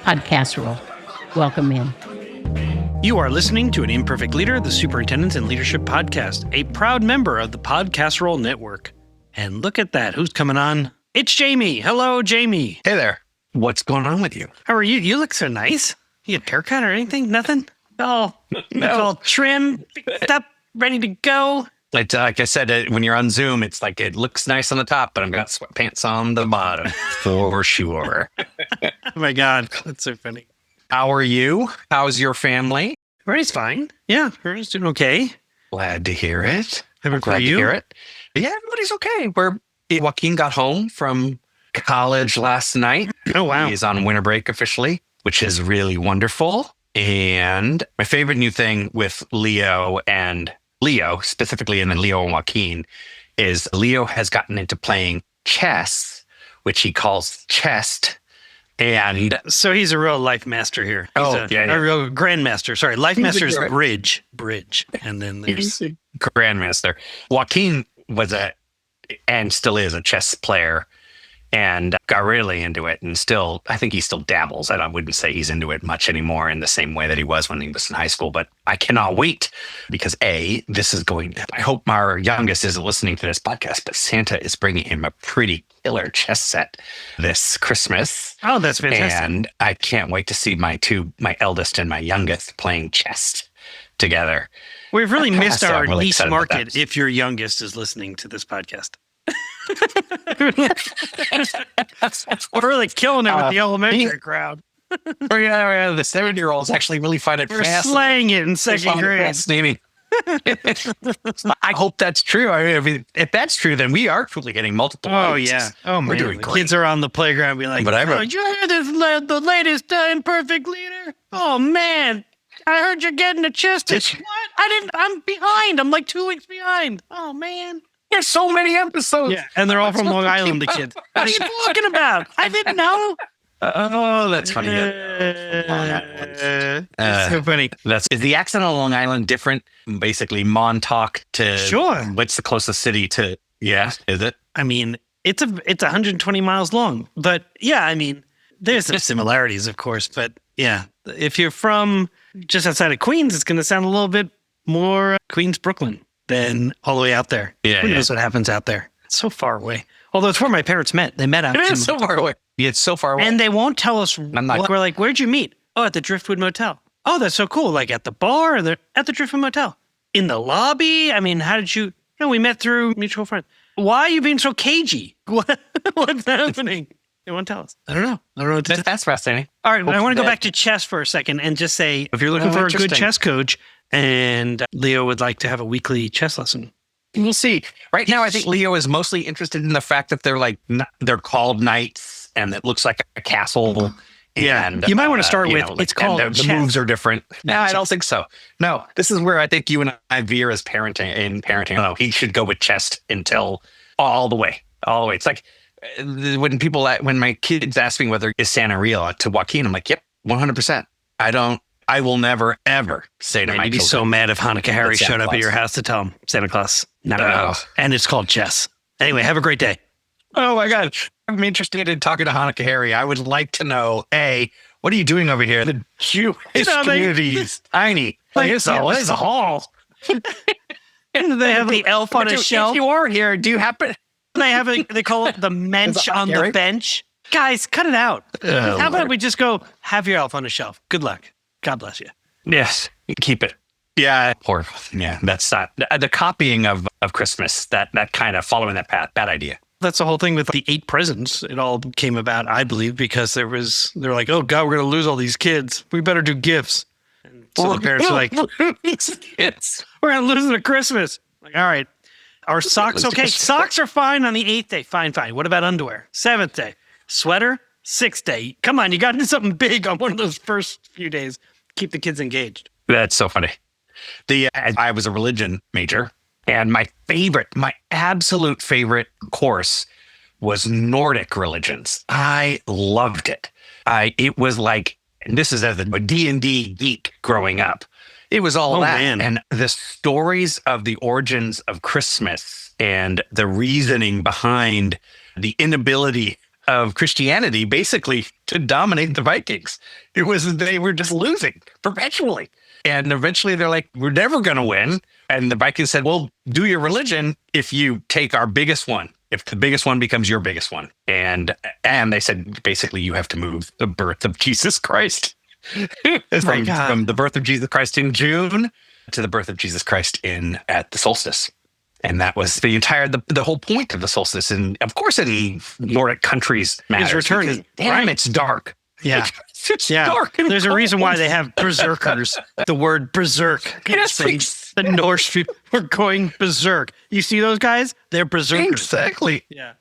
podcast role. Welcome in. You are listening to an Imperfect Leader, the Superintendent and Leadership Podcast, a proud member of the Podcast Roll Network. And look at that. Who's coming on? It's Jamie. Hello, Jamie. Hey there. What's going on with you? How are you? You look so nice. You get a haircut or anything? Nothing? All trim, fixed up, ready to go. Like I said, when you're on Zoom, it's like it looks nice on the top, but I've got sweatpants on the bottom for sure. Oh my God. That's so funny. How are you? How's your family? Everybody's fine. Yeah, everybody's doing okay. Glad to hear it. Glad to hear it. Yeah, everybody's okay. Joaquin got home from college last night. Oh, wow. He's on winter break officially, which is really wonderful. And my favorite new thing with Leo specifically, and then Leo and Joaquin, is Leo has gotten into playing chess, which he calls chest. And so he's a real life master here. He's a real grandmaster. Sorry, life master is bridge. And then there's grandmaster. Joaquin was and still is a chess player and got really into it. And still, I think he still dabbles. I wouldn't say he's into it much anymore in the same way that he was when he was in high school. But I cannot wait because I hope our youngest isn't listening to this podcast, but Santa is bringing him a pretty killer chess set this Christmas. Oh, that's fantastic. And I can't wait to see my eldest and my youngest playing chess together. We've really missed our niche market if your youngest is listening to this podcast. We're really killing it with the elementary crowd. The 7-year-olds actually really find it fascinating. We're slaying it in second grade. Fascinating. I hope that's true. I mean, if that's true, then we are truly getting multiple. Oh, yeah. Oh, man. The kids are on the playground be like, did you hear the latest Imperfect Leader? Oh, man. I heard you're getting a chest. What? I'm behind. I'm like 2 weeks behind. Oh, man. There's so many episodes. Yeah, and they're all from Long Island, the kids. What are you talking about? I didn't know. Oh, that's funny. It's so funny. Is the accent on Long Island different? Basically, Montauk to... Sure. What's the closest city to... Yeah, is it? I mean, it's 120 miles long. But, yeah, I mean, there's some similarities, of course. But, yeah, if you're from just outside of Queens, it's going to sound a little bit more Queens, Brooklyn than all the way out there. Yeah, Who knows what happens out there? It's so far away. Although it's where my parents met. They met out. It is so far away. Yeah, it's so far away. And they won't tell us. We're like, where'd you meet? Oh, at the Driftwood Motel. Oh, that's so cool. Like at the bar or at the Driftwood Motel? In the lobby? I mean, how did you... No, we met through mutual friends. Why are you being so cagey? What's happening? They won't tell us. I don't know. That's fascinating. All right, I want to go back to chess for a second and just say, if you're looking for a good chess coach and Leo would like to have a weekly chess lesson. We'll see. Right now, I think Leo is mostly interested in the fact that they're called knights and it looks like a castle. Yeah, and, you might want to start with, it's called the moves are different. No, I don't think so. No, this is where I think you and I veer as parenting. No, he should go with chess until all the way. It's like when my kids ask me whether is Santa real to Joaquin, I'm like, yep, 100%. I will never, ever say to my children. You'd be so mad if Hanukkah Harry showed up at your house to tell him Santa Claus. No. And it's called chess. Anyway, have a great day. Oh, my God. I'm interested in talking to Hanukkah Harry. I would like to know, what are you doing over here? The Jewish community is tiny. It's a hall. They have the elf on a shelf. If you are here, do you happen... They call it the mensch on the bench. Guys, cut it out. How about we just go, have your elf on a shelf. Good luck. God bless you. Yes, keep it. Yeah, that's not the copying of Christmas. That kind of following that path. Bad idea. That's the whole thing with the 8 presents. It all came about, I believe, because they're like, oh God, we're going to lose all these kids. We better do gifts. And so the parents are like, kids, we're going to lose them at Christmas. Like, all right, are socks okay? Socks are fine on the 8th day. Fine. What about underwear? 7th day, sweater. 6th day. Come on, you got to do something big on one of those first few days. Keep the kids engaged. That's so funny. I was a religion major, and my absolute favorite course was Nordic religions. I loved it. It was like, and this is as a D&D geek growing up. It was all that. Man. And the stories of the origins of Christmas and the reasoning behind the inability of Christianity basically to dominate the Vikings. They were just losing perpetually. And eventually they're like, we're never going to win. And the Vikings said, well, do your religion if you take our biggest one, if the biggest one becomes your biggest one. And they said, basically, you have to move the birth of Jesus Christ. From the birth of Jesus Christ in June to the birth of Jesus Christ at the solstice. And that was the whole point of the solstice. And of course, in Nordic countries, is returning. Damn, it's dark. Yeah. It's dark. And there's cold. a reason why they have berserkers. The word berserk. Yes, the Norse people were going berserk. You see those guys? They're berserkers. Exactly. Yeah.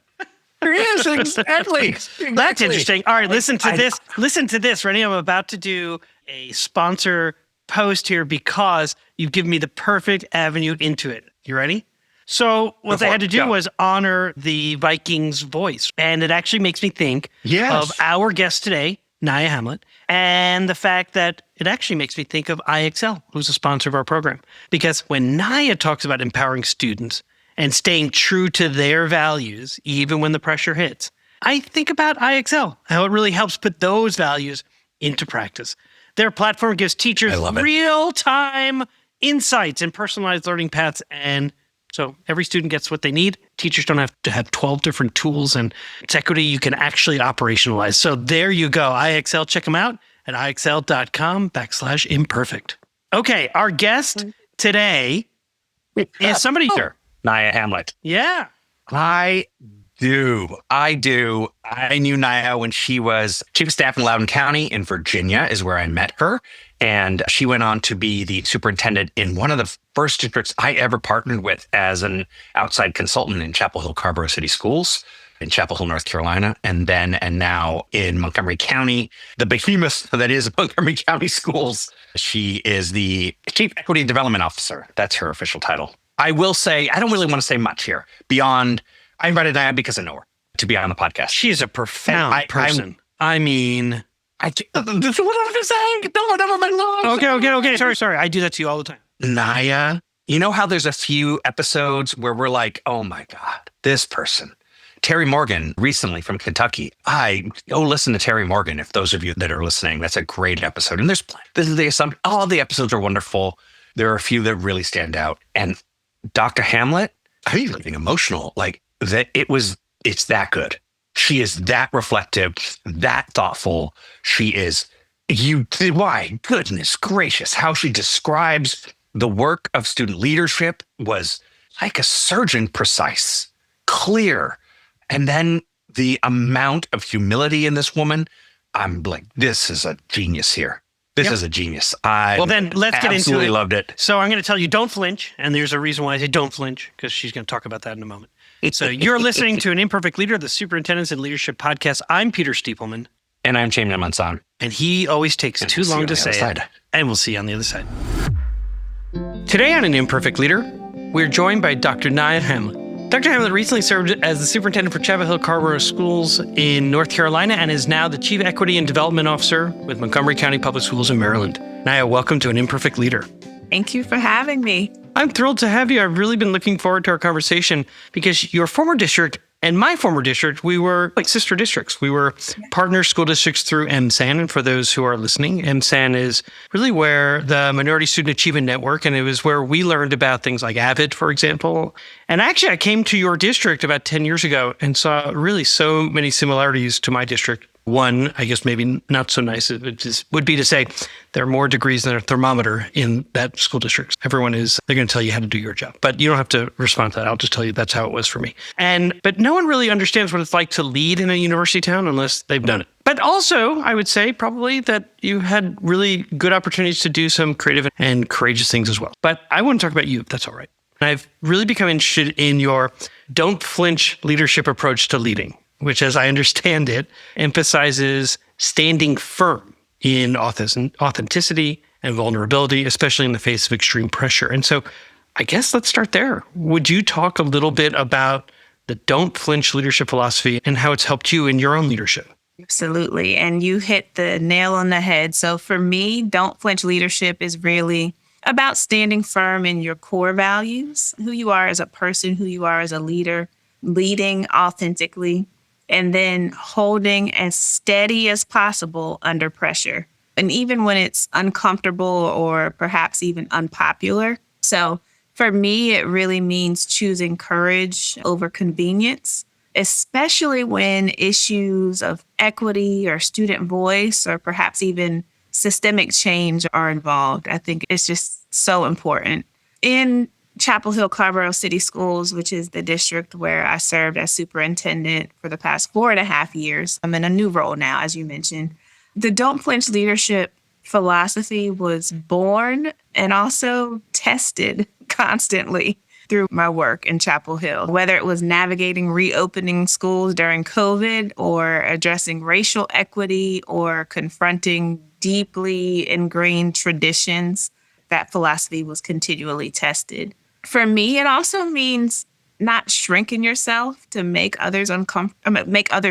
There is, exactly. That's interesting. All right, listen to this. Listen to this, Rennie. I'm about to do a sponsor post here because you've given me the perfect avenue into it. You ready? So what they had to do was honor the Vikings' voice. And it actually makes me think of our guest today, Nyah Hamlett, and the fact that it actually makes me think of IXL, who's a sponsor of our program. Because when Nyah talks about empowering students and staying true to their values, even when the pressure hits, I think about IXL, how it really helps put those values into practice. Their platform gives teachers real-time insights and personalized learning paths, and so every student gets what they need. Teachers don't have to have 12 different tools, and it's equity you can actually operationalize. So there you go. IXL, check them out at ixl.com/imperfect. Okay, our guest today is somebody. Nyah Hamlett. Yeah. I do. I knew Nyah when she was chief of staff in Loudoun County in Virginia is where I met her. And she went on to be the superintendent in one of the first districts I ever partnered with as an outside consultant in Chapel Hill-Carrboro City Schools in Chapel Hill, North Carolina. And now in Montgomery County, the behemoth that is Montgomery County Schools. She is the Chief Equity and Development Officer. That's her official title. I will say, I don't really want to say much here beyond, I invited Nyah because I know her to be on the podcast. She's a profound person. This is what I'm saying. No, never mind. Okay. Sorry. I do that to you all the time. Nyah, you know how there's a few episodes where we're like, oh my God, this person. Terry Morgan, recently from Kentucky. Go listen to Terry Morgan, if those of you that are listening. That's a great episode. And there's all the episodes are wonderful. There are a few that really stand out. And Dr. Hamlett, I'm even getting emotional. Like that, it's that good. She is that reflective, that thoughtful. Why? Goodness gracious. How she describes the work of student leadership was like a surgeon, precise, clear. And then the amount of humility in this woman, I'm like, this is a genius here. This is a genius. Well, then let's get into it. Absolutely loved it. So I'm going to tell you, don't flinch. And there's a reason why I say don't flinch, because she's going to talk about that in a moment. So you're listening to An Imperfect Leader, the Superintendents and Leadership Podcast. I'm Peter Stiepelman. And I'm James Manson. And he always takes too long to say it. And we'll see you on the other side. Today on An Imperfect Leader, we're joined by Dr. Nyah Hamlett. Dr. Hamlett recently served as the superintendent for Chapel Hill-Carrboro Schools in North Carolina and is now the Chief Equity and Development Officer with Montgomery County Public Schools in Maryland. Nyah, welcome to An Imperfect Leader. Thank you for having me. I'm thrilled to have you. I've really been looking forward to our conversation because your former district and my former district, we were like sister districts. We were partner school districts through MSAN. And for those who are listening, MSAN is really where the Minority Student Achievement Network, and it was where we learned about things like AVID, for example. And actually, I came to your district about 10 years ago and saw really so many similarities to my district. One, I guess maybe not so nice, would be to say there are more degrees than a thermometer in that school district. They're going to tell you how to do your job, but you don't have to respond to that. I'll just tell you that's how it was for me. But no one really understands what it's like to lead in a university town unless they've done it. But also, I would say probably that you had really good opportunities to do some creative and courageous things as well. But I want to talk about you, if that's all right. And I've really become interested in your don't flinch leadership approach to leading, which, as I understand it, emphasizes standing firm in authenticity and vulnerability, especially in the face of extreme pressure. And so I guess let's start there. Would you talk a little bit about the don't flinch leadership philosophy and how it's helped you in your own leadership? Absolutely. And you hit the nail on the head. So for me, don't flinch leadership is really about standing firm in your core values, who you are as a person, who you are as a leader, leading authentically, and then holding as steady as possible under pressure. And even when it's uncomfortable or perhaps even unpopular. So for me, it really means choosing courage over convenience, especially when issues of equity or student voice or perhaps even systemic change are involved. I think it's just so important. In Chapel Hill-Carrboro City Schools, which is the district where I served as superintendent for the past 4.5 years, I'm in a new role now, as you mentioned. The Don't Flinch leadership philosophy was born and also tested constantly through my work in Chapel Hill, whether it was navigating reopening schools during COVID or addressing racial equity or confronting deeply ingrained traditions. That philosophy was continually tested. For me, it also means not shrinking yourself to make others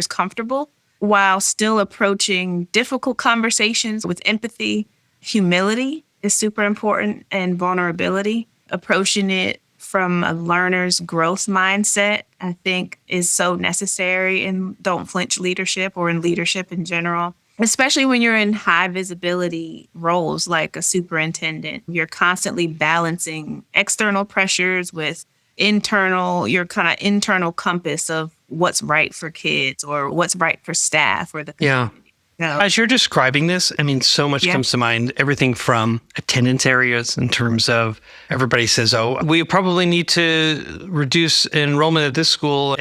comfortable while still approaching difficult conversations with empathy. Humility is super important, and vulnerability. Approaching it from a learner's growth mindset, I think, is so necessary in Don't Flinch leadership or in leadership in general. Especially when you're in high visibility roles like a superintendent, you're constantly balancing external pressures with your kind of internal compass of what's right for kids or what's right for staff or the community. So, As you're describing this, I mean, so much comes to mind, everything from attendance areas in terms of everybody says, oh, we probably need to reduce enrollment at this school.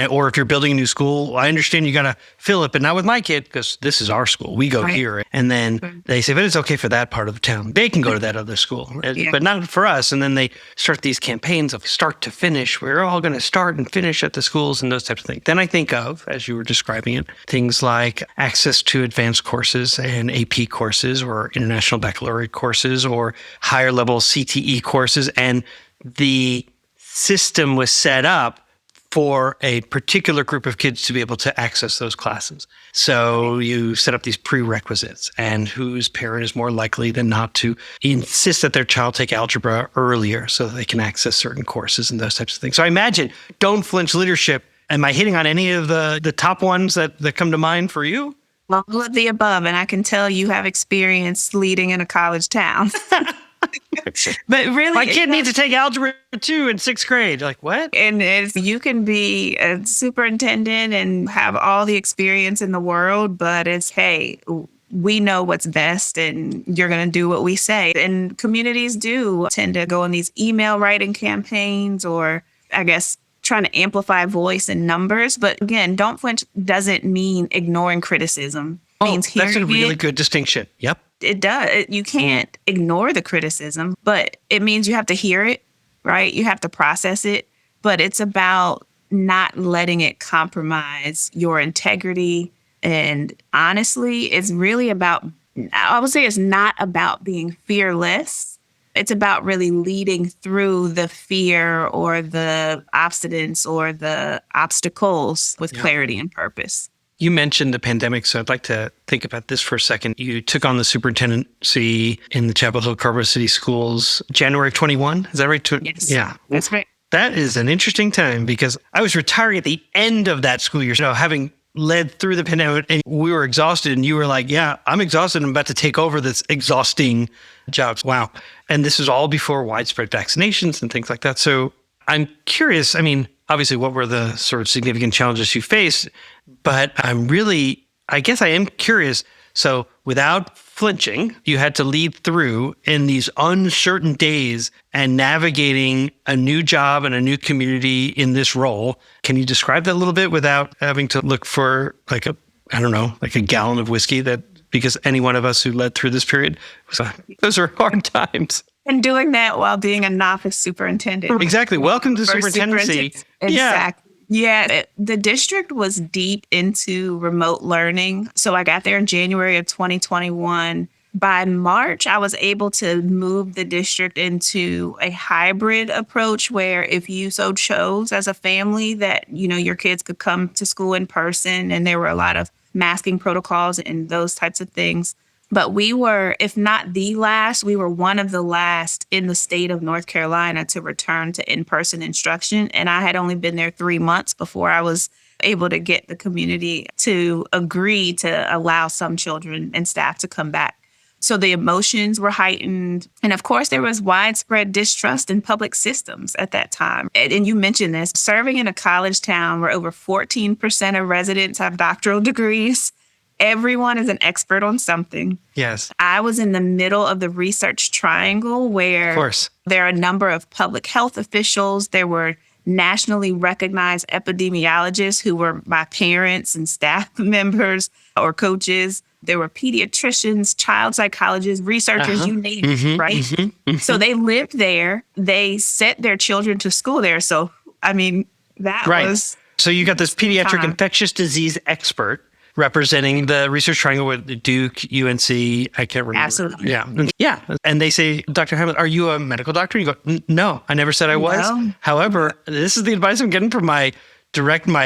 Or if you're building a new school, I understand you got to fill it, but not with my kid because this is our school. We go here. And then they say, but it's okay for that part of the town. They can go to that other school, but not for us. And then they start these campaigns of start to finish. We're all going to start and finish at the schools and those types of things. Then I think of, as you were describing it, things like access to advanced courses and AP courses or international baccalaureate courses or higher level CTE courses. And the system was set up for a particular group of kids to be able to access those classes. So you set up these prerequisites and whose parent is more likely than not to insist that their child take algebra earlier so that they can access certain courses and those types of things. So I imagine Don't Flinch leadership. Am I hitting on any of the top ones that come to mind for you? All of the above, and I can tell you have experience leading in a college town. But really, my kid needs to take algebra 2 in 6th grade. Like, what? And you can be a superintendent and have all the experience in the world, but it's, hey, we know what's best and you're going to do what we say. And communities do tend to go on these email writing campaigns or, I guess, trying to amplify voice and numbers. But again, Don't Flinch doesn't mean ignoring criticism. It means hearing that's a really it. good distinction. Yep. It does. You can't ignore the criticism, but it means you have to hear it, right? You have to process it. But it's about not letting it compromise your integrity. And honestly, it's really about, I would say it's not about being fearless. It's about really leading through the fear or the obstinance or the obstacles with clarity and purpose. You mentioned the pandemic, so I'd like to think about this for a second. You took on the superintendency in the Chapel Hill-Carrboro City Schools January of 21. Is that right? Yes. Yeah. That's right. That is an interesting time because I was retiring at the end of that school year, having led through the pandemic, and we were exhausted, and you were like, yeah, I'm exhausted. I'm about to take over this exhausting job. Wow. And this is all before widespread vaccinations and things like that. So I'm curious, I mean, obviously, what were the sort of significant challenges you faced? But I guess I am curious. So without flinching, you had to lead through in these uncertain days and navigating a new job and a new community in this role. Can you describe that a little bit without having to look for like a gallon of whiskey because any one of us who led through this period, those are hard times. And doing that while being a novice superintendent. Exactly. Welcome to superintendency. Exactly. Yeah. The district was deep into remote learning. So I got there in January of 2021. By March, I was able to move the district into a hybrid approach where if you so chose as a family that, your kids could come to school in person, and there were a lot of masking protocols and those types of things. But we were, if not the last, we were one of the last in the state of North Carolina to return to in-person instruction. And I had only been there 3 months before I was able to get the community to agree to allow some children and staff to come back. So the emotions were heightened. And of course, there was widespread distrust in public systems at that time. And you mentioned this, serving in a college town where over 14% of residents have doctoral degrees. Everyone is an expert on something. Yes. I was in the middle of the research triangle where Of course. there are a number of public health officials. There were nationally recognized epidemiologists who were my parents and staff members or coaches. There were pediatricians, child psychologists, researchers, you name it, right? So they lived there. They sent their children to school there. So, I mean, that was... So you got this pediatric time. infectious disease expert representing the research triangle with Duke, UNC, I can't remember. Absolutely. Yeah. And they say, Dr. Hamlett, are you a medical doctor? And you go, no, I never said I was. No. However, this is the advice I'm getting from my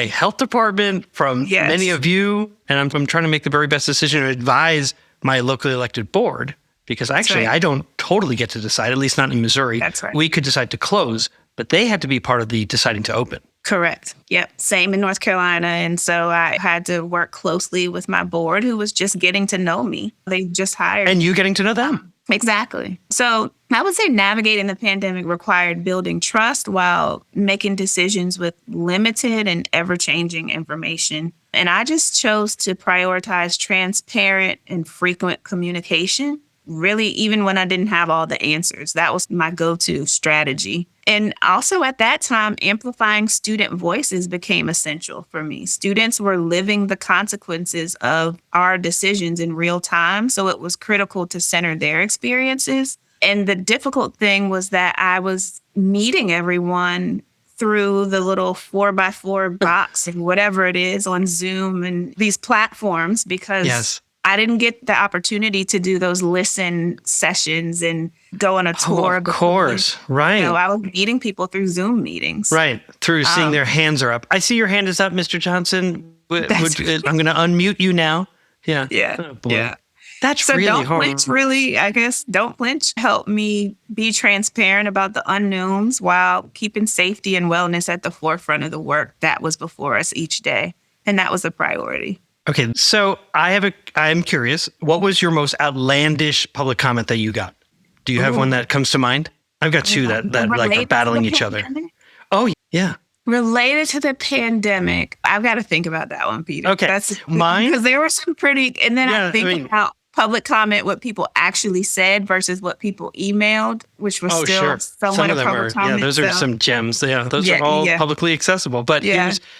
health department, from many of you. And I'm trying to make the very best decision to advise my locally elected board, because actually I don't totally get to decide, at least not in Missouri. That's right. We could decide to close, but they had to be part of the deciding to open. Correct. Yep. Same in North Carolina. And so I had to work closely with my board, who was just getting to know me. They just hired. And you getting to know them. Exactly. So I would say navigating the pandemic required building trust while making decisions with limited and ever-changing information. And I just chose to prioritize transparent and frequent communication. Really, even when I didn't have all the answers, that was my go-to strategy. And also at that time, amplifying student voices became essential for me. Students were living the consequences of our decisions in real time, so it was critical to center their experiences. And the difficult thing was that I was meeting everyone through the little 4x4 box and whatever it is on Zoom and these platforms, because I didn't get the opportunity to do those listen sessions and go on a tour. Of course, right. I was meeting people through Zoom meetings. Right, through seeing their hands are up. I see your hand is up, Mr. Johnson. I'm going to unmute you now. Yeah. Oh, boy. Yeah. That's so really don't hard. flinch, really, I guess, don't flinch. Help me be transparent about the unknowns while keeping safety and wellness at the forefront of the work that was before us each day. And that was a priority. Okay, so I'm curious, what was your most outlandish public comment that you got? Do you have one that comes to mind? I've got two that like are battling each other. Oh, yeah. Related to the pandemic, I've got to think about that one, Peter. Okay, that's mine? Because there were some pretty, and then I think about public comment, what people actually said versus what people emailed, which was still somewhat of public comment. Yeah, those are some gems. Yeah, those are all publicly accessible. But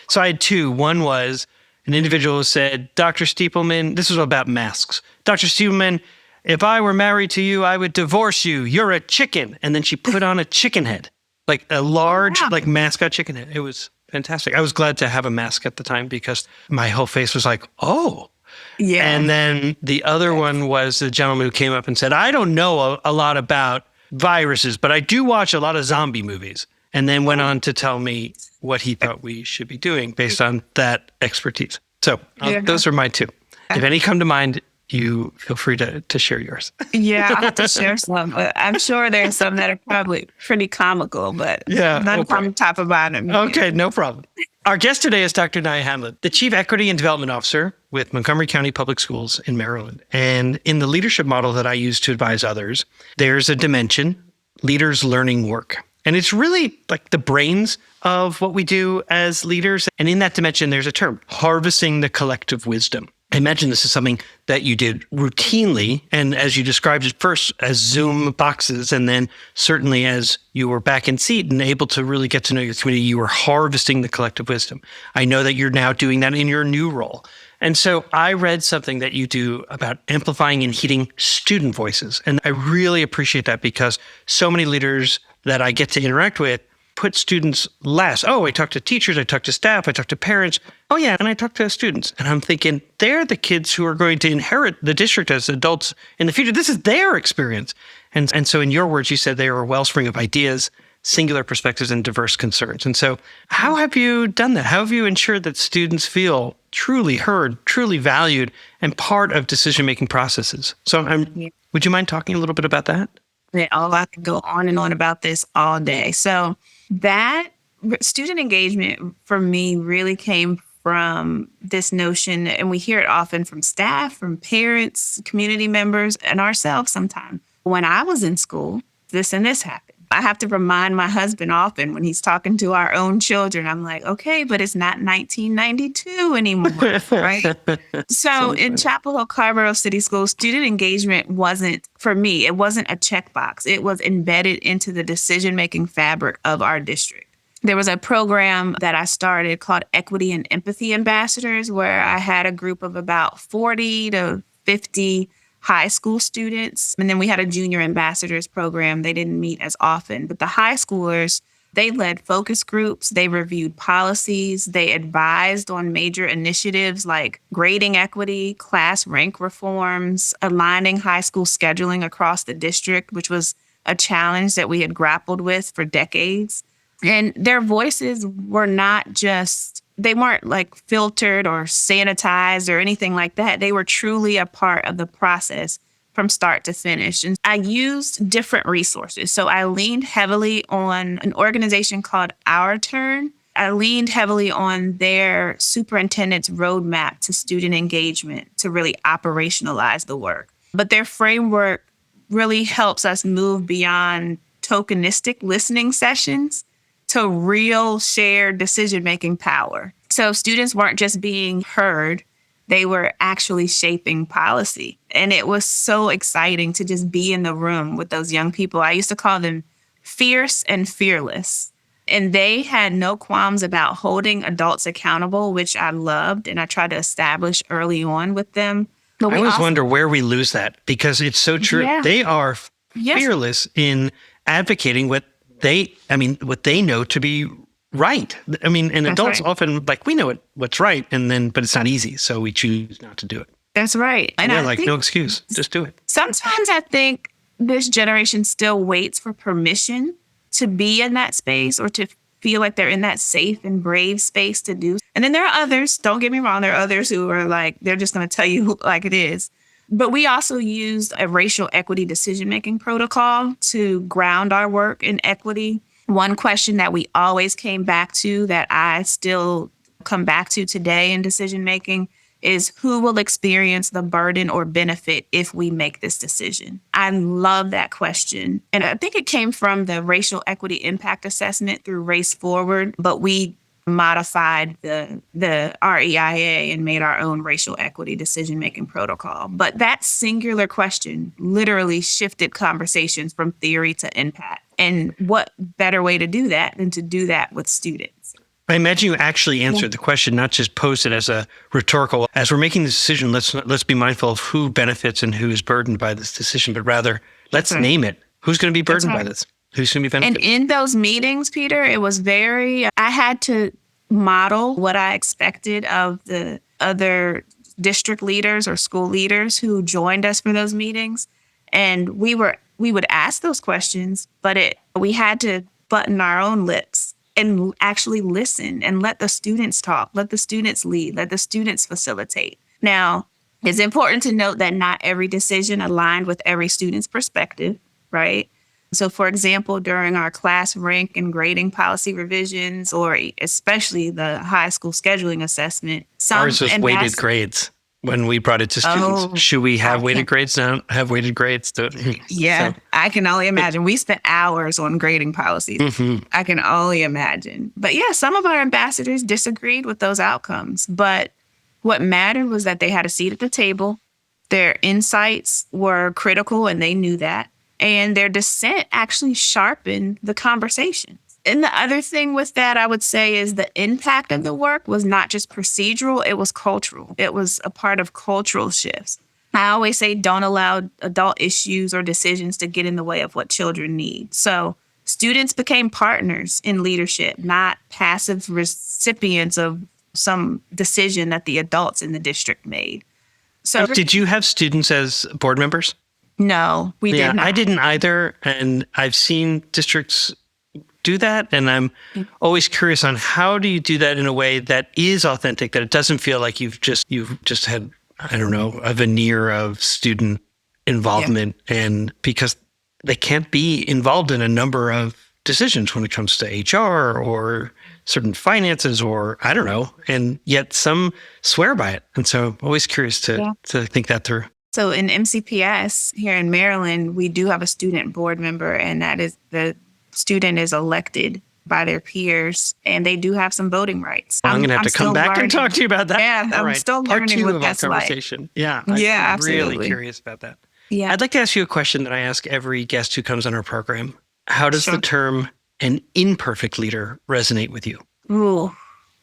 so I had two. One was an individual who said, Dr. Stiepelman, this was about masks. Dr. Stiepelman, if I were married to you, I would divorce you. You're a chicken. And then she put on a chicken head, like a large, like mascot chicken head. It was fantastic. I was glad to have a mask at the time because my whole face was like, oh. Yeah. And then the other one was a gentleman who came up and said, I don't know a lot about viruses, but I do watch a lot of zombie movies. And then went on to tell me what he thought we should be doing based on that expertise. So those are my two. If any come to mind, you feel free to share yours. Yeah, I'll have to share some. But I'm sure there's some that are probably pretty comical, but none from top of mind. Okay, no problem. Our guest today is Dr. Nyah Hamlett, the Chief Equity and Development Officer with Montgomery County Public Schools in Maryland. And in the leadership model that I use to advise others, there's a dimension, leaders learning work. And it's really like the brains of what we do as leaders. And in that dimension, there's a term, harvesting the collective wisdom. I imagine this is something that you did routinely. And as you described it first as Zoom boxes, and then certainly as you were back in seat and able to really get to know your community, you were harvesting the collective wisdom. I know that you're now doing that in your new role. And so I read something that you do about amplifying and heeding student voices. And I really appreciate that because so many leaders that I get to interact with put students last. Oh, I talk to teachers, I talk to staff, I talk to parents. Oh yeah, and I talk to students. And I'm thinking, they're the kids who are going to inherit the district as adults in the future. This is their experience. And so in your words, you said they are a wellspring of ideas singular perspectives and diverse concerns. And so how have you done that? How have you ensured that students feel truly heard, truly valued, and part of decision-making processes? So would you mind talking a little bit about that? Yeah, I could go on and on about this all day. So that student engagement for me really came from this notion, and we hear it often from staff, from parents, community members, and ourselves sometimes. When I was in school, this and this happened. I have to remind my husband often when he's talking to our own children, I'm like, okay, but it's not 1992 anymore, right? So in Chapel Hill-Carrboro City Schools, student engagement wasn't, for me, it wasn't a checkbox. It was embedded into the decision-making fabric of our district. There was a program that I started called Equity and Empathy Ambassadors, where I had a group of about 40 to 50 high school students. And then we had a junior ambassadors program. They didn't meet as often, but the high schoolers, they led focus groups. They reviewed policies. They advised on major initiatives like grading equity, class rank reforms, aligning high school scheduling across the district, which was a challenge that we had grappled with for decades. And their voices were not just, they weren't like filtered or sanitized or anything like that. They were truly a part of the process from start to finish. And I used different resources. So I leaned heavily on an organization called Our Turn. I leaned heavily on their superintendent's roadmap to student engagement to really operationalize the work. But their framework really helps us move beyond tokenistic listening sessions to real shared decision-making power. So students weren't just being heard, they were actually shaping policy. And it was so exciting to just be in the room with those young people. I used to call them fierce and fearless. And they had no qualms about holding adults accountable, which I loved and I tried to establish early on with them. But I always wonder where we lose that, because it's so true. Yeah. They are fearless in advocating what they know to be right. I mean, and adults often, like, we know what's right, but it's not easy, so we choose not to do it. That's right. And they're like, no excuse, just do it. Sometimes I think this generation still waits for permission to be in that space or to feel like they're in that safe and brave space to do. And then there are others, don't get me wrong, there are others who are like, they're just going to tell you like it is. But we also used a racial equity decision-making protocol to ground our work in equity. One question that we always came back to, that I still come back to today in decision-making, is who will experience the burden or benefit if we make this decision? I love that question. And I think it came from the racial equity impact assessment through Race Forward, but we modified the REIA and made our own racial equity decision-making protocol. But that singular question literally shifted conversations from theory to impact. And what better way to do that than to do that with students? I imagine you actually answered the question, not just posed it as a rhetorical, as we're making this decision, let's be mindful of who benefits and who is burdened by this decision, but rather let's name it. Who's going to be burdened by this? Who's going to be benefited? And in those meetings, Peter, it was I had to model what I expected of the other district leaders or school leaders who joined us for those meetings. And we would ask those questions, but we had to button our own lips and actually listen and let the students talk, let the students lead, let the students facilitate. Now, it's important to note that not every decision aligned with every student's perspective, right? So, for example, during our class rank and grading policy revisions, or especially the high school scheduling assessment, ours was weighted grades. When we brought it to students, should we have weighted grades? Don't have weighted grades. Yeah, so. I can only imagine. We spent hours on grading policies. Mm-hmm. I can only imagine. But yeah, some of our ambassadors disagreed with those outcomes. But what mattered was that they had a seat at the table. Their insights were critical, and they knew that. And their dissent actually sharpened the conversation. And the other thing with that, I would say, is the impact of the work was not just procedural, it was cultural. It was a part of cultural shifts. I always say don't allow adult issues or decisions to get in the way of what children need. So students became partners in leadership, not passive recipients of some decision that the adults in the district made. So did you have students as board members? No, we did not. I didn't either. And I've seen districts do that. And I'm always curious on how do you do that in a way that is authentic, that it doesn't feel like you've just had, I don't know, a veneer of student involvement. And because they can't be involved in a number of decisions when it comes to HR or certain finances or I don't know, and yet some swear by it. And so I'm always curious to think that through. So in MCPS here in Maryland, we do have a student board member, and that is the student is elected by their peers, and they do have some voting rights. I'm going to have to come back and talk to you about that. Yeah, I'm still learning what that's like. Conversation. Yeah, yeah, I'm absolutely. really curious about that. Yeah. I'd like to ask you a question that I ask every guest who comes on our program. How does the term an imperfect leader resonate with you? Ooh.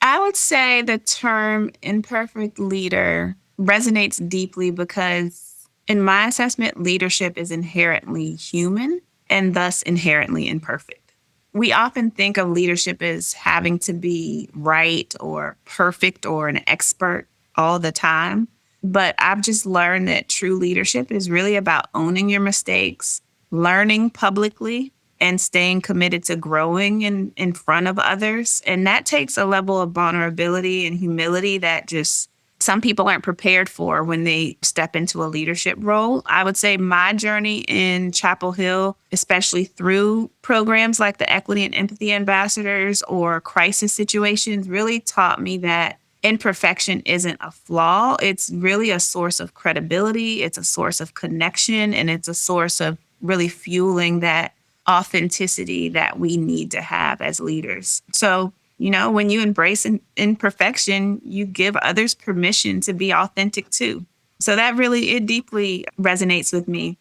I would say the term imperfect leader resonates deeply because in my assessment, leadership is inherently human and thus inherently imperfect. We often think of leadership as having to be right or perfect or an expert all the time. But I've just learned that true leadership is really about owning your mistakes, learning publicly, and staying committed to growing in front of others. And that takes a level of vulnerability and humility that just some people aren't prepared for when they step into a leadership role. I would say my journey in Chapel Hill, especially through programs like the Equity and Empathy Ambassadors or crisis situations, really taught me that imperfection isn't a flaw. It's really a source of credibility. It's a source of connection, and it's a source of really fueling that authenticity that we need to have as leaders. So, when you embrace imperfection, you give others permission to be authentic too. So that it deeply resonates with me.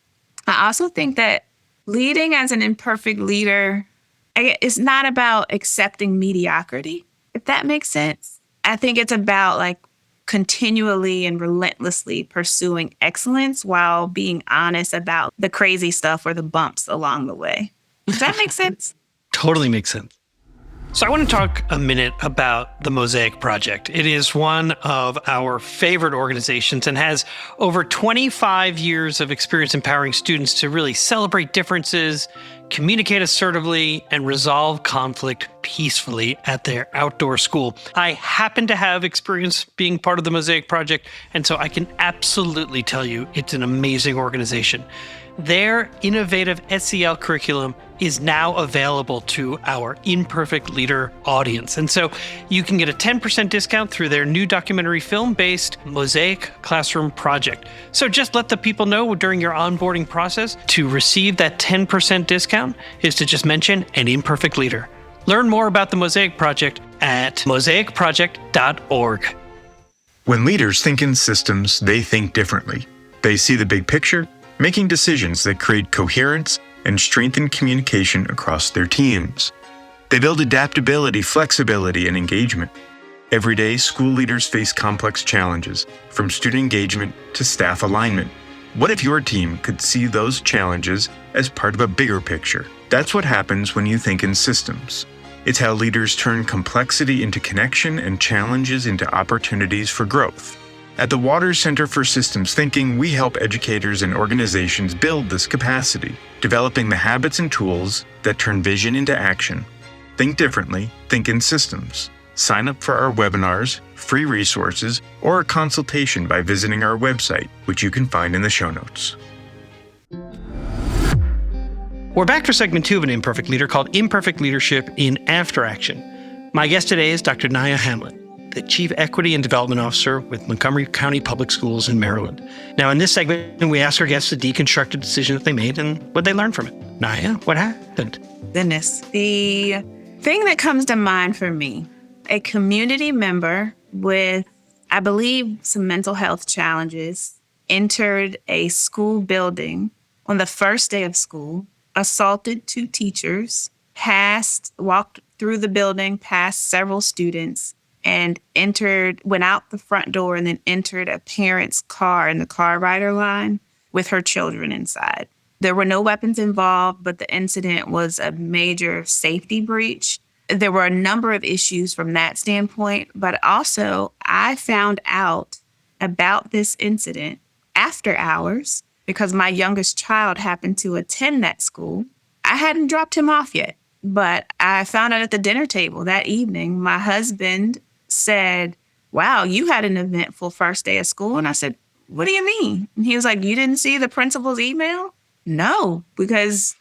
I also think that leading as an imperfect leader is not about accepting mediocrity, if that makes sense. I think it's about continually and relentlessly pursuing excellence while being honest about the crazy stuff or the bumps along the way. Does that make sense? Totally makes sense. So I want to talk a minute about the Mosaic Project. It is one of our favorite organizations and has over 25 years of experience empowering students to really celebrate differences, communicate assertively, and resolve conflict peacefully at their outdoor school. I happen to have experience being part of the Mosaic Project, and so I can absolutely tell you it's an amazing organization. Their innovative SEL curriculum is now available to our Imperfect Leader audience. And so you can get a 10% discount through their new documentary film-based Mosaic Classroom Project. So just let the people know during your onboarding process to receive that 10% discount is to just mention an Imperfect Leader. Learn more about the Mosaic Project at mosaicproject.org. When leaders think in systems, they think differently. They see the big picture, making decisions that create coherence and strengthen communication across their teams. They build adaptability, flexibility, and engagement. Every day, school leaders face complex challenges, from student engagement to staff alignment. What if your team could see those challenges as part of a bigger picture? That's what happens when you think in systems. It's how leaders turn complexity into connection and challenges into opportunities for growth. At the Waters Center for Systems Thinking, we help educators and organizations build this capacity, developing the habits and tools that turn vision into action. Think differently, think in systems. Sign up for our webinars, free resources, or a consultation by visiting our website, which you can find in the show notes. We're back for segment 2 of an Imperfect Leader called Imperfect Leadership in After Action. My guest today is Dr. Nyah Hamlett, the Chief Equity and Development Officer with Montgomery County Public Schools in Maryland. Now, in this segment, we ask our guests to deconstruct a decision that they made and what they learned from it. Nyah, what happened? Goodness. The thing that comes to mind for me, a community member with, I believe, some mental health challenges entered a school building on the first day of school, assaulted 2 teachers, walked through the building, past several students, and went out the front door and then entered a parent's car in the car rider line with her children inside. There were no weapons involved, but the incident was a major safety breach. There were a number of issues from that standpoint, but also I found out about this incident after hours because my youngest child happened to attend that school. I hadn't dropped him off yet. But I found out at the dinner table that evening, my husband said, wow, you had an eventful first day of school. And I said, what do you mean? And he was like, you didn't see the principal's email? No, because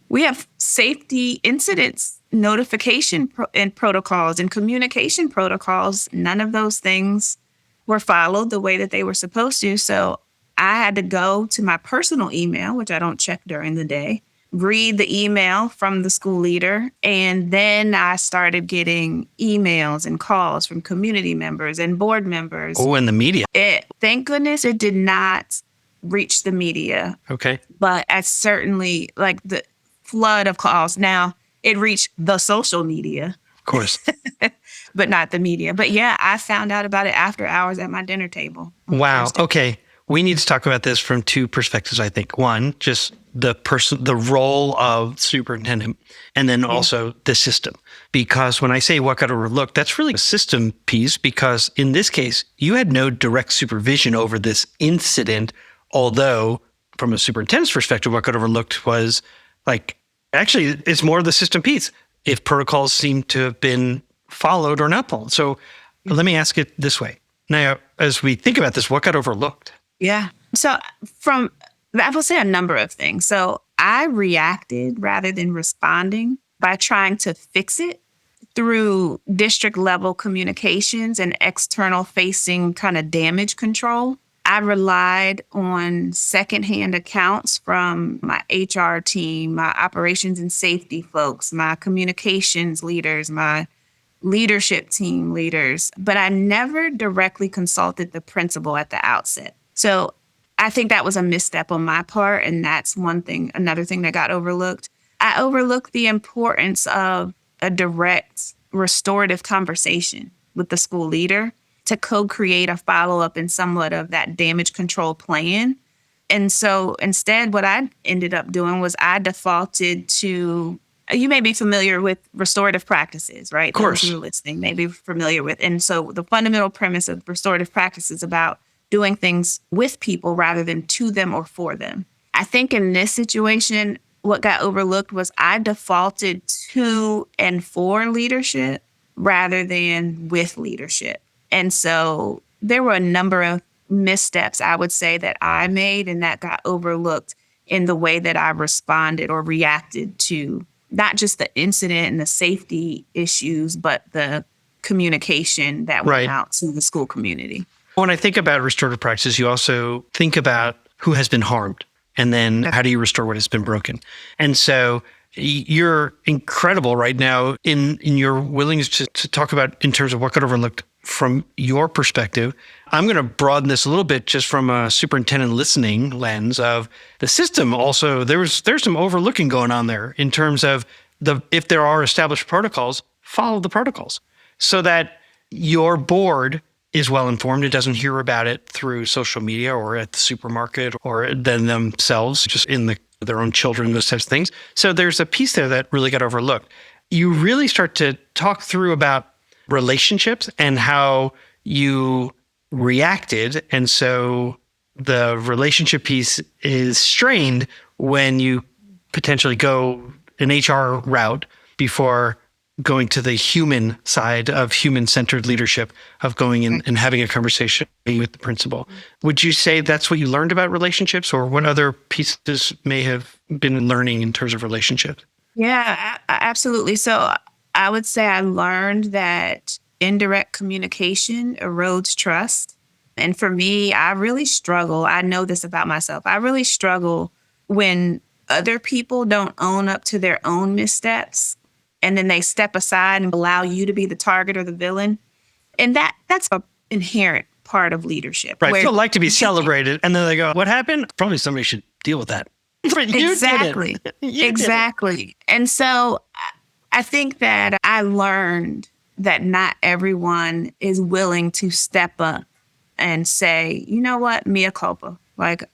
we have safety incidents, notification and protocols and communication protocols. None of those things were followed the way that they were supposed to. So I had to go to my personal email, which I don't check during the day, read the email from the school leader. And then I started getting emails and calls from community members and board members. Oh, and the media. Thank goodness it did not reach the media. Okay. But I certainly, like the flood of calls. Now, it reached the social media. Of course. But not the media. But yeah, I found out about it after hours at my dinner table. Wow. Okay. We need to talk about this from two perspectives, I think. One, just the role of superintendent, and then also the system. Because when I say what got overlooked, that's really a system piece, because in this case, you had no direct supervision over this incident, although from a superintendent's perspective, what got overlooked was actually, it's more of the system piece, if protocols seem to have been followed or not followed. So let me ask it this way. Now, as we think about this, what got overlooked? Yeah. So I will say a number of things. So I reacted rather than responding by trying to fix it through district level communications and external facing kind of damage control. I relied on secondhand accounts from my HR team, my operations and safety folks, my communications leaders, my leadership team leaders, but I never directly consulted the principal at the outset. So I think that was a misstep on my part. And that's another thing that got overlooked. I overlooked the importance of a direct restorative conversation with the school leader to co-create a follow-up and somewhat of that damage control plan. And so instead, what I ended up doing was I defaulted to, you may be familiar with restorative practices, right? Of course. Those who are listening may be familiar with. And so the fundamental premise of restorative practice is about doing things with people rather than to them or for them. I think in this situation, what got overlooked was I defaulted to and for leadership rather than with leadership. And so there were a number of missteps, I would say, that I made and that got overlooked in the way that I responded or reacted to not just the incident and the safety issues, but the communication that went out to the school community. When I think about restorative practices, you also think about who has been harmed and then how do you restore what has been broken. And so you're incredible right now in your willingness to talk about in terms of what got overlooked from your perspective. I'm going to broaden this a little bit just from a superintendent listening lens of the system. Also, there's some overlooking going on there in terms of if there are established protocols, follow the protocols so that your board is well informed. It doesn't hear about it through social media or at the supermarket or then themselves, just in their own children, those types of things. So there's a piece there that really got overlooked. You really start to talk through about relationships and how you reacted. And so the relationship piece is strained when you potentially go an HR route before going to the human side of human-centered leadership, of going in and having a conversation with the principal. Would you say that's what you learned about relationships, or what other pieces may have been learning in terms of relationships? Yeah, absolutely. So I would say I learned that indirect communication erodes trust. And for me, I really struggle. I know this about myself. I really struggle when other people don't own up to their own missteps, and then they step aside and allow you to be the target or the villain. And that's an inherent part of leadership. Right. People like to be celebrated. And then they go, what happened? Probably somebody should deal with that. Exactly. Exactly. And so I think that I learned that not everyone is willing to step up and say, you know what, mea culpa. Like,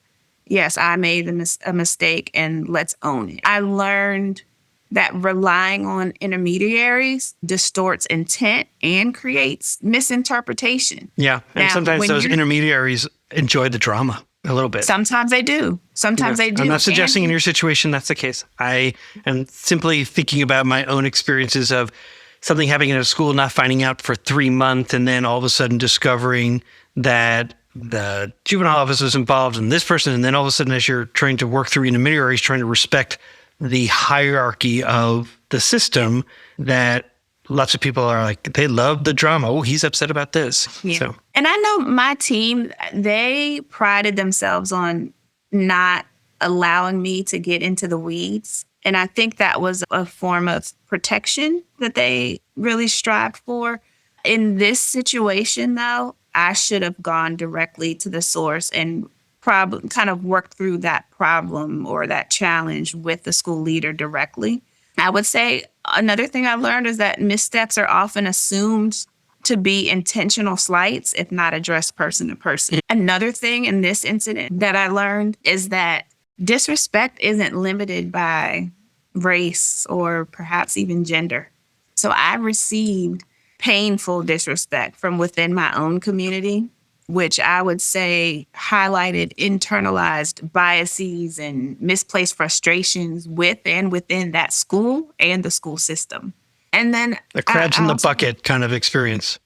yes, I made a mistake and let's own it. I learned that relying on intermediaries distorts intent and creates misinterpretation. Yeah. And now, sometimes those intermediaries enjoy the drama. A little bit. Sometimes they do. Sometimes they do. I'm not suggesting in your situation that's the case. I am simply thinking about my own experiences of something happening at a school, not finding out for 3 months, and then all of a sudden discovering that the juvenile office was involved in this person. And then all of a sudden, as you're trying to work through intermediaries, trying to respect the hierarchy of the system, that lots of people are like, they love the drama. Oh, he's upset about this. Yeah. So. And I know my team, they prided themselves on not allowing me to get into the weeds. And I think that was a form of protection that they really strived for. In this situation, though, I should have gone directly to the source and probably kind of worked through that problem or that challenge with the school leader directly. I would say another thing I learned is that missteps are often assumed to be intentional slights, if not addressed person to person. Another thing in this incident that I learned is that disrespect isn't limited by race or perhaps even gender. So I received painful disrespect from within my own community, which I would say highlighted internalized biases and misplaced frustrations with and within that school and the school system. And then the crabs in the bucket kind of experience.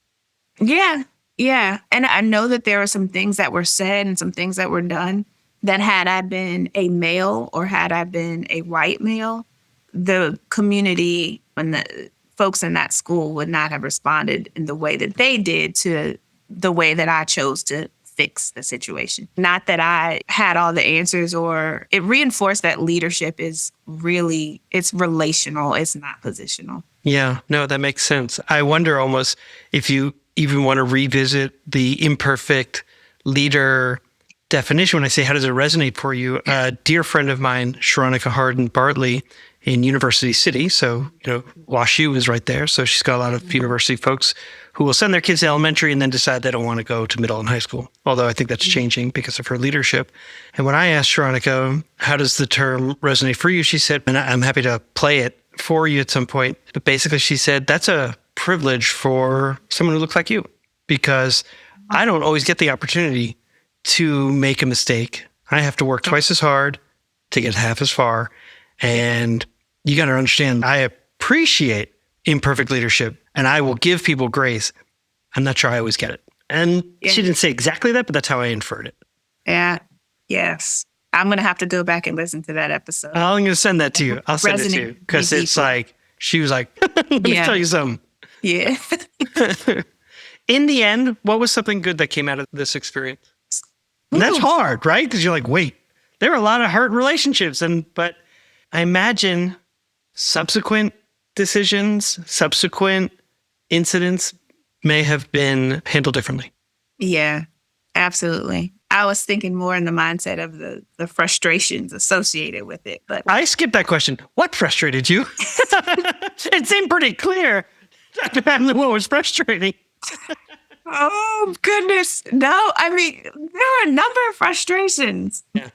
Yeah. And I know that there are some things that were said and some things that were done that had I been a male or had I been a white male, the community and the folks in that school would not have responded in the way that they did to the way that I chose to fix the situation. Not that I had all the answers, or it reinforced that leadership is really, it's relational, it's not positional. Yeah, no, that makes sense. I wonder almost if you even want to revisit the imperfect leader definition when I say, how does it resonate for you? A dear friend of mine, Sharonica Hardin Bartley in University City. So, WashU is right there. So she's got a lot of university folks who will send their kids to elementary and then decide they don't want to go to middle and high school. Although I think that's changing because of her leadership. And when I asked Sharonica, how does the term resonate for you? She said, and I'm happy to play it for you at some point. But basically she said, that's a privilege for someone who looks like you, because I don't always get the opportunity to make a mistake. I have to work twice as hard to get half as far. And you got to understand, I appreciate imperfect leadership and I will give people grace. I'm not sure I always get it. And she didn't say exactly that, but that's how I inferred it. Yeah. Yes. I'm going to have to go back and listen to that episode. I'm going to send that to you. I'll send it to you because it's like, she was like, let me tell you something. Yeah. In the end, what was something good that came out of this experience? And that's hard, right? Because you're like, wait, there are a lot of hurt relationships. But I imagine subsequent decisions, subsequent incidents may have been handled differently. Yeah, absolutely. I was thinking more in the mindset of the frustrations associated with it. But I skipped that question. What frustrated you? It seemed pretty clear. Dr. Hamlett, what was frustrating? Oh, goodness. No, I mean, there are a number of frustrations. Yeah.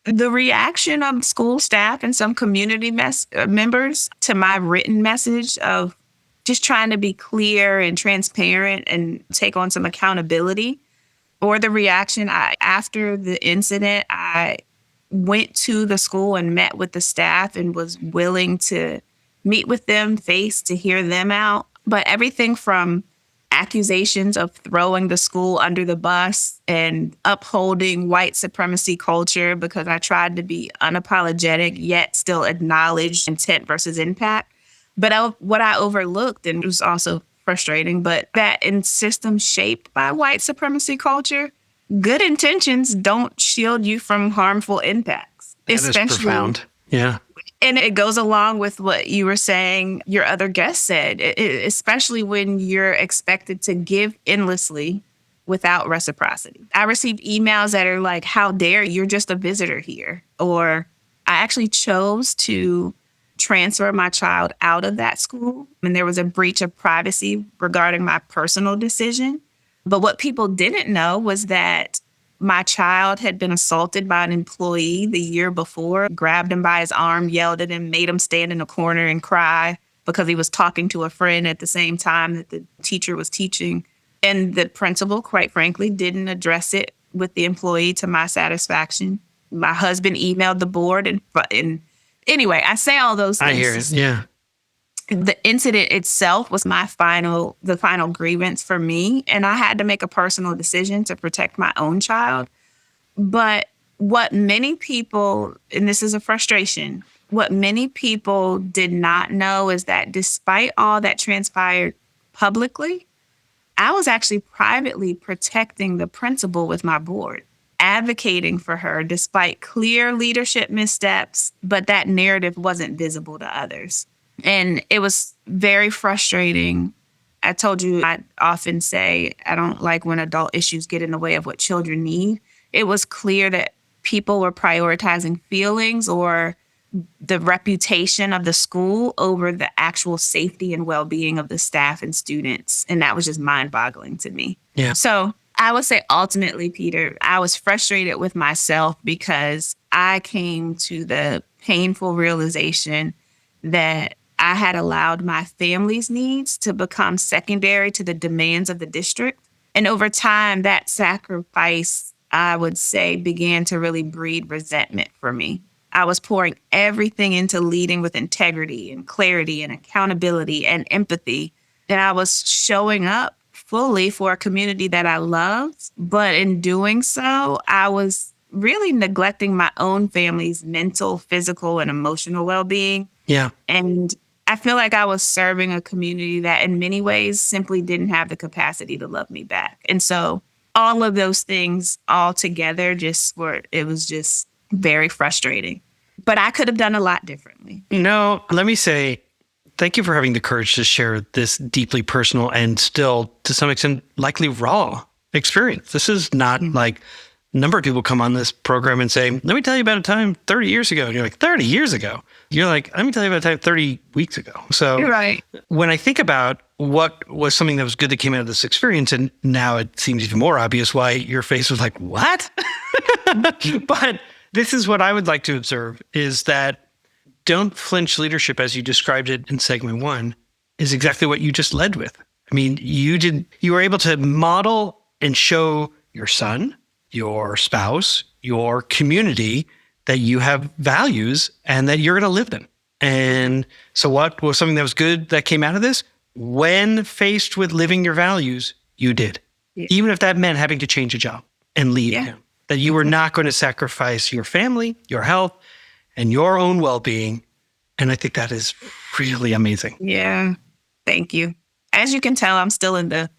The reaction of school staff and some community members to my written message of just trying to be clear and transparent and take on some accountability, or the reaction after the incident, I went to the school and met with the staff and was willing to meet with them face to hear them out. But everything from accusations of throwing the school under the bus and upholding white supremacy culture because I tried to be unapologetic, yet still acknowledge intent versus impact. But what I overlooked, and it was also frustrating, but that in systems shaped by white supremacy culture, good intentions don't shield you from harmful impacts. That is profound. Yeah. And it goes along with what you were saying, your other guest said, especially when you're expected to give endlessly without reciprocity. I received emails that are like, how dare you're just a visitor here? Or I actually chose to transfer my child out of that school, and there was a breach of privacy regarding my personal decision. But what people didn't know was that my child had been assaulted by an employee the year before, grabbed him by his arm, yelled at him, made him stand in a corner and cry because he was talking to a friend at the same time that the teacher was teaching. And the principal, quite frankly, didn't address it with the employee to my satisfaction. My husband emailed the board and anyway, I say all those things. I hear it. Yeah. The incident itself was the final grievance for me. And I had to make a personal decision to protect my own child. But what many people, and this is a frustration, what many people did not know is that despite all that transpired publicly, I was actually privately protecting the principal with my board, advocating for her despite clear leadership missteps, but that narrative wasn't visible to others. And it was very frustrating. I told you, I often say, I don't like when adult issues get in the way of what children need. It was clear that people were prioritizing feelings or the reputation of the school over the actual safety and well-being of the staff and students. And that was just mind-boggling to me. Yeah. So I would say ultimately, Peter, I was frustrated with myself because I came to the painful realization that I had allowed my family's needs to become secondary to the demands of the district. And over time, that sacrifice, I would say, began to really breed resentment for me. I was pouring everything into leading with integrity and clarity and accountability and empathy. And I was showing up fully for a community that I loved. But in doing so, I was really neglecting my own family's mental, physical, and emotional well-being. Yeah. And I feel like I was serving a community that in many ways simply didn't have the capacity to love me back. And so all of those things all together it was just very frustrating. But I could have done a lot differently. Let me say, thank you for having the courage to share this deeply personal and still, to some extent, likely raw experience. This is not like a number of people come on this program and say, let me tell you about a time 30 years ago. And you're like, 30 years ago? You're like, let me tell you about a time 30 weeks ago. So You're right. When I think about what was something that was good that came out of this experience, and now it seems even more obvious why your face was like, what? But this is what I would like to observe is that don't flinch leadership, as you described it in segment 1, is exactly what you just led with. I mean, you were able to model and show your son, your spouse, your community that you have values and that you're going to live them. And so what was something that was good that came out of this? When faced with living your values, you did. Yeah. Even if that meant having to change a job and leave him. That you were not going to sacrifice your family, your health, and your own well-being. And I think that is really amazing. Yeah. Thank you. As you can tell, I'm still in the,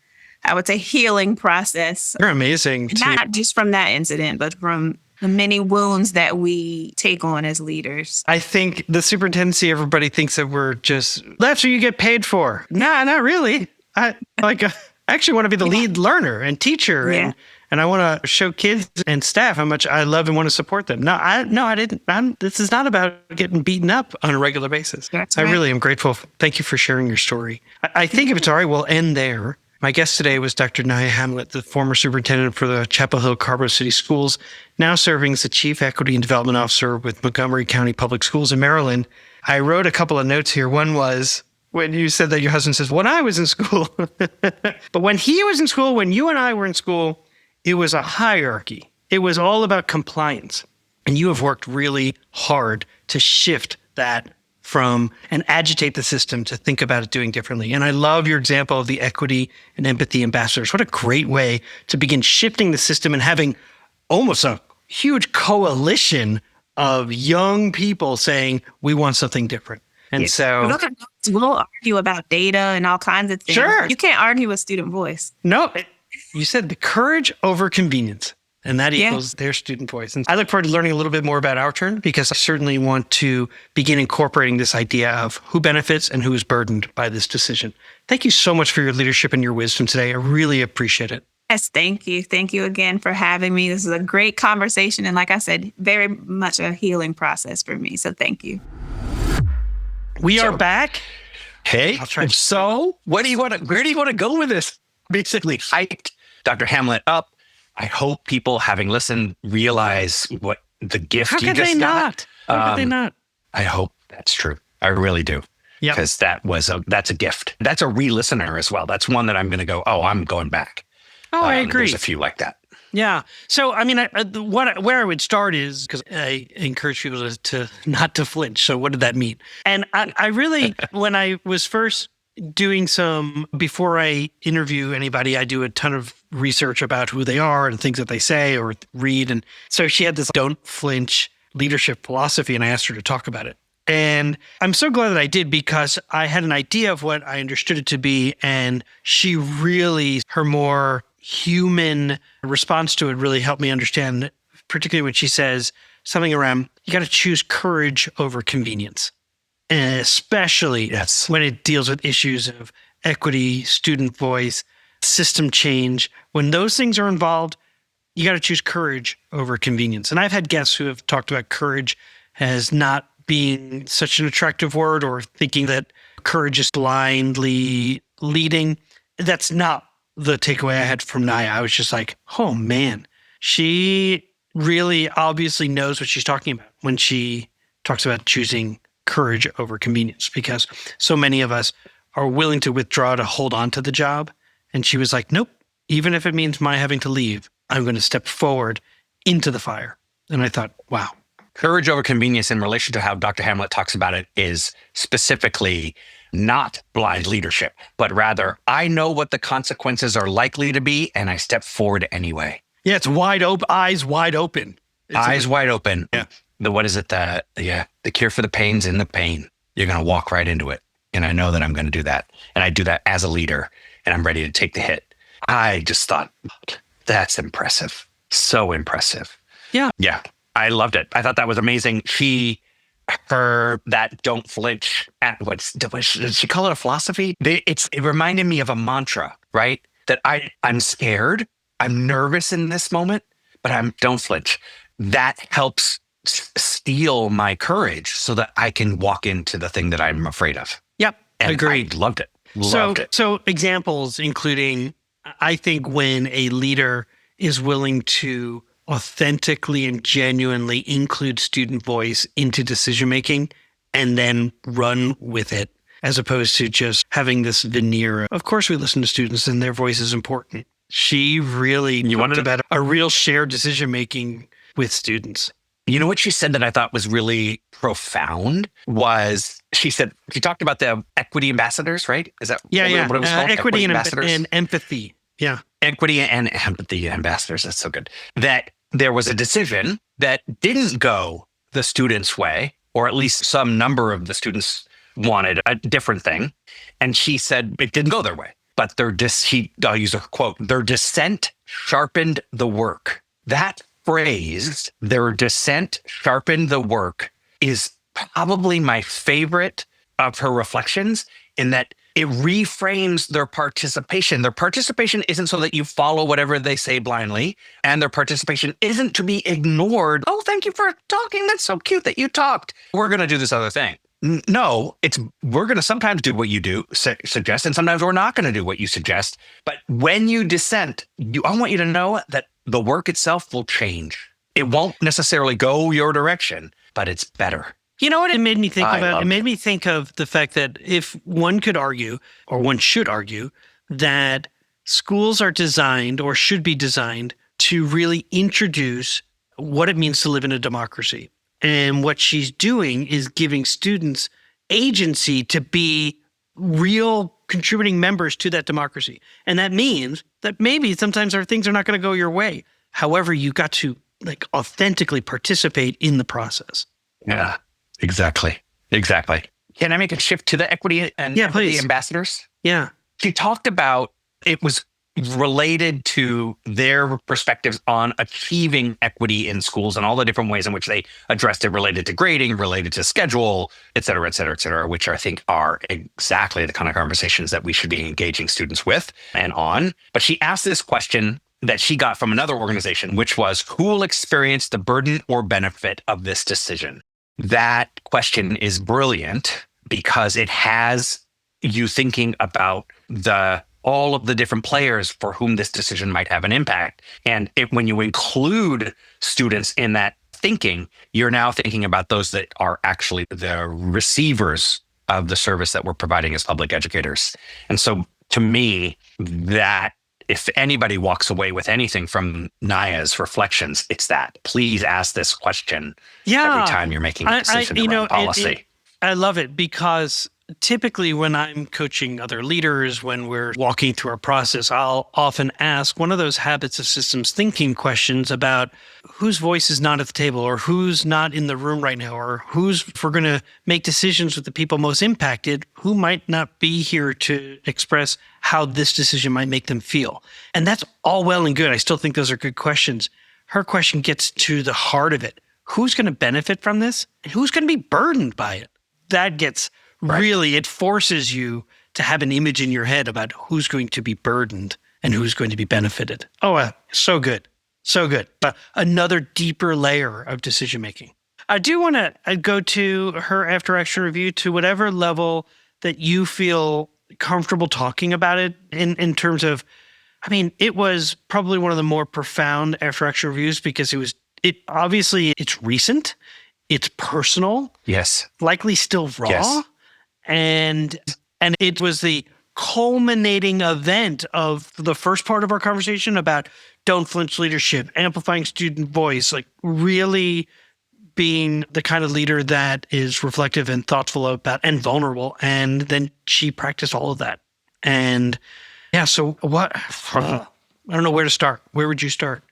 I would say, healing process. You're amazing. Not just from that incident, but from the many wounds that we take on as leaders. I think the superintendency, everybody thinks that we're just, that's what you get paid for. Nah, not really. I actually want to be the lead learner and teacher. Yeah. And I want to show kids and staff how much I love and want to support them. No, I didn't. This is not about getting beaten up on a regular basis. That's I right. really am grateful. Thank you for sharing your story. I think if it's all right, we'll end there. My guest today was Dr. Nyah Hamlett, the former superintendent for the Chapel Hill-Carrboro City Schools, now serving as the Chief Equity and Development Officer with Montgomery County Public Schools in Maryland. I wrote a couple of notes here. One was when you said that your husband says, when I was in school. But when he was in school, when you and I were in school, it was a hierarchy. It was all about compliance. And you have worked really hard to shift that from and agitate the system to think about it doing differently. And I love your example of the equity and empathy ambassadors. What a great way to begin shifting the system and having almost a huge coalition of young people saying, we want something different. And so we'll argue about data and all kinds of things. Sure. You can't argue with student voice. No, you said the courage over convenience, and that equals their student voice. And I look forward to learning a little bit more about our turn because I certainly want to begin incorporating this idea of who benefits and who is burdened by this decision. Thank you so much for your leadership and your wisdom today. I really appreciate it. Yes, thank you. Thank you again for having me. This is a great conversation. And like I said, very much a healing process for me. So thank you. We are back. Hey, I'll try. so where do you want to go with this? Basically hyped Dr. Hamlett up. I hope people, having listened, realize what the gift you just got. How could they not? I hope that's true. I really do. Yep. Because that's a gift. That's a re-listener as well. That's one that I'm going to go, oh, I'm going back. Oh, I agree. There's a few like that. Yeah. So, I mean, where I would start is because I encourage people to not to flinch. So what did that mean? And I really, when I was first doing before I interview anybody, I do a ton of research about who they are and things that they say or read. And so she had this don't flinch leadership philosophy, and I asked her to talk about it. And I'm so glad that I did, because I had an idea of what I understood it to be. And she really, her more human response to it really helped me understand, particularly when she says something around, you got to choose courage over convenience. And especially when it deals with issues of equity, student voice, system change. When those things are involved, you got to choose courage over convenience. And I've had guests who have talked about courage as not being such an attractive word, or thinking that courage is blindly leading. That's not the takeaway I had from Nyah. I was just like, oh man, she really obviously knows what she's talking about when she talks about choosing courage over convenience, because so many of us are willing to withdraw to hold on to the job. And she was like, nope, even if it means my having to leave, I'm going to step forward into the fire. And I thought, wow. Courage over convenience, in relation to how Dr. Hamlett talks about it, is specifically not blind leadership, but rather, I know what the consequences are likely to be, and I step forward anyway. Yeah, it's wide open, eyes wide open. Eyes wide open. Yeah. What is it? The cure for the pain's in the pain. You're going to walk right into it. And I know that I'm going to do that. And I do that as a leader, and I'm ready to take the hit. I just thought, that's impressive. So impressive. Yeah. Yeah. I loved it. I thought that was amazing. That don't flinch did she call it a philosophy? It reminded me of a mantra, right? That I'm scared. I'm nervous in this moment, but don't flinch. That helps steal my courage so that I can walk into the thing that I'm afraid of. Yep. And Agreed. I loved it. Loved it. So examples including, I think when a leader is willing to authentically and genuinely include student voice into decision-making and then run with it, as opposed to just having this veneer. Of course, we listen to students and their voice is important. She really talked about a real shared decision-making with students. You know what she said that I thought was really profound was she talked about the equity ambassadors, right? Is that what it was called? Equity and empathy. Yeah. Equity and empathy ambassadors. That's so good. That there was a decision that didn't go the students' way, or at least some number of the students wanted a different thing. And she said it didn't go their way. But I'll use a quote, their dissent sharpened the work. That phrase, their dissent sharpened the work, is probably my favorite of her reflections, in that it reframes their participation. Their participation isn't so that you follow whatever they say blindly, and their participation isn't to be ignored. Oh, thank you for talking. That's so cute that you talked. We're going to do this other thing. No, we're going to sometimes do what you suggest, and sometimes we're not going to do what you suggest. But when you dissent, I want you to know that the work itself will change. It won't necessarily go your direction, but it's better. You know what it made me think about? It made me think of the fact that if one could argue, or one should argue, that schools are designed or should be designed to really introduce what it means to live in a democracy. And what she's doing is giving students agency to be real contributing members to that democracy. And that means that maybe sometimes things are not going to go your way. However, you got to authentically participate in the process. Yeah, exactly. Can I make a shift to the equity and empathy ambassadors? Yeah. She talked about it was related to their perspectives on achieving equity in schools and all the different ways in which they addressed it, related to grading, related to schedule, et cetera, which I think are exactly the kind of conversations that we should be engaging students with and on. But she asked this question that she got from another organization, which was, who will experience the burden or benefit of this decision? That question is brilliant because it has you thinking about all of the different players for whom this decision might have an impact. And when you include students in that thinking, you're now thinking about those that are actually the receivers of the service that we're providing as public educators. And so to me, that if anybody walks away with anything from Nyah's reflections, it's that. Please ask this question every time you're making a decision around policy. I love it because typically when I'm coaching other leaders, when we're walking through our process, I'll often ask one of those habits of systems thinking questions about whose voice is not at the table or who's not in the room right now, or if we're going to make decisions with the people most impacted, who might not be here to express how this decision might make them feel. And that's all well and good. I still think those are good questions. Her question gets to the heart of it. Who's going to benefit from this and who's going to be burdened by it? That gets really, it forces you to have an image in your head about who's going to be burdened and who's going to be benefited. Oh, so good. So good. But another deeper layer of decision making. I do want to go to her after action review to whatever level that you feel comfortable talking about it in terms of, I mean, it was probably one of the more profound after action reviews because obviously it's recent, it's personal. Yes. Likely still raw. Yes. And it was the culminating event of the first part of our conversation about don't flinch leadership, amplifying student voice, like really being the kind of leader that is reflective and thoughtful about and vulnerable. And then she practiced all of that. And yeah, so what? I don't know where to start. Where would you start?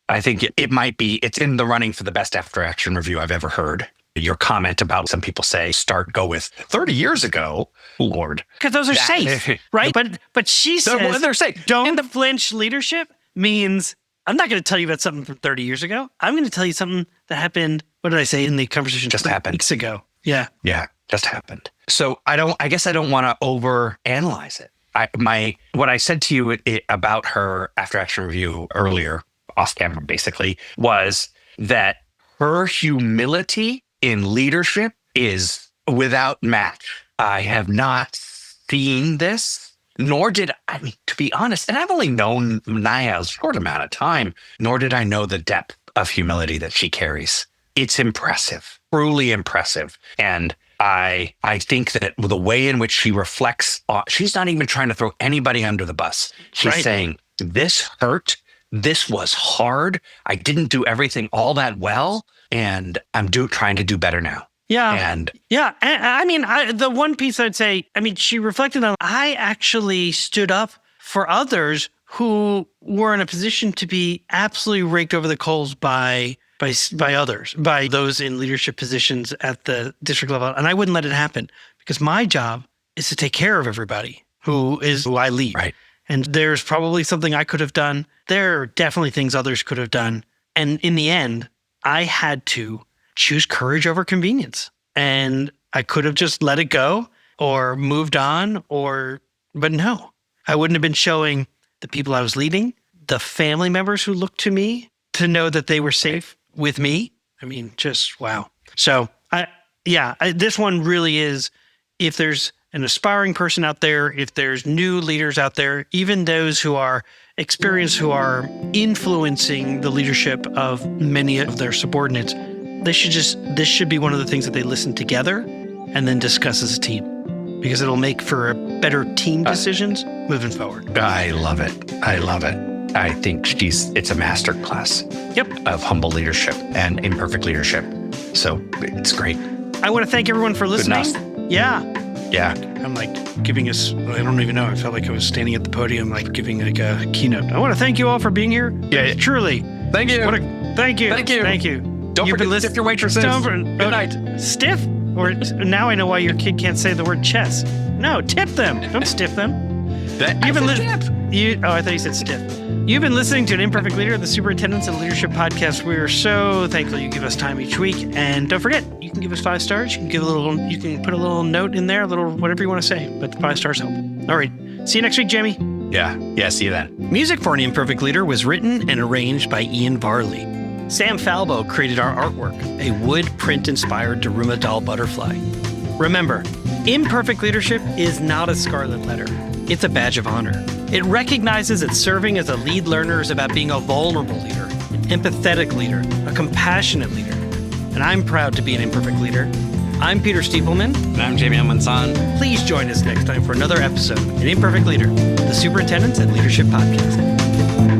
I think it's in the running for the best after action review I've ever heard. Your comment about some people say go with 30 years ago, Lord. Because those are safe, right? But she says they're safe. Don't flinch leadership means I'm not going to tell you about something from 30 years ago. I'm going to tell you something that happened. What did I say in the conversation? Just happened weeks ago. Yeah. Yeah. Just happened. So I guess I don't want to overanalyze it. What I said to you about her after action review earlier, off camera basically, was that her humility in leadership is without match. I have not seen this, nor did I, to be honest, and I've only known Nyah a short amount of time, nor did I know the depth of humility that she carries. It's impressive, truly impressive. And I think that the way in which she reflects, she's not even trying to throw anybody under the bus. She's saying, this hurt. This was hard. I didn't do everything all that well, and I'm trying to do better now. Yeah. And I mean, the one piece I'd say, I mean, she reflected on, I actually stood up for others who were in a position to be absolutely raked over the coals by others, by those in leadership positions at the district level. And I wouldn't let it happen because my job is to take care of everybody who I lead. Right. And there's probably something I could have done. There are definitely things others could have done. And in the end, I had to choose courage over convenience. And I could have just let it go or moved on but no, I wouldn't have been showing the people I was leading, the family members who looked to me to know that they were safe with me. I mean, just wow. So this one really is, if there's an aspiring person out there, if there's new leaders out there, even those who are experienced, who are influencing the leadership of many of their subordinates, this should be one of the things that they listen together and then discuss as a team, because it'll make for better team decisions moving forward. I love it. I think it's a masterclass of humble leadership and imperfect leadership. So it's great. I want to thank everyone for listening. Yeah. I'm like giving us, I don't even know. I felt like I was standing at the podium, like giving like a keynote. I want to thank you all for being here. Yeah. Truly. Thank you. Thank you. Don't forget to tip your waitresses. Good night. Stiff? Or now I know why your kid can't say the word chess. No, tip them. Don't stiff them. I thought you said stiff. You've been listening to An Imperfect Leader, the Superintendents and Leadership Podcast. We are so thankful you give us time each week. And don't forget, you can give us 5 stars. You can put a little note in there, a little whatever you want to say, but the 5 stars help. All right. See you next week, Jamie. Yeah. See you then. Music for An Imperfect Leader was written and arranged by Ian Varley. Sam Falbo created our artwork, a wood print-inspired Daruma doll butterfly. Remember, imperfect leadership is not a scarlet letter. It's a badge of honor. It recognizes that serving as a lead learner is about being a vulnerable leader, an empathetic leader, a compassionate leader. And I'm proud to be an imperfect leader. I'm Peter Stiepelman. And I'm Jamie Almanzan. Please join us next time for another episode in Imperfect Leader, the Superintendents and Leadership Podcast.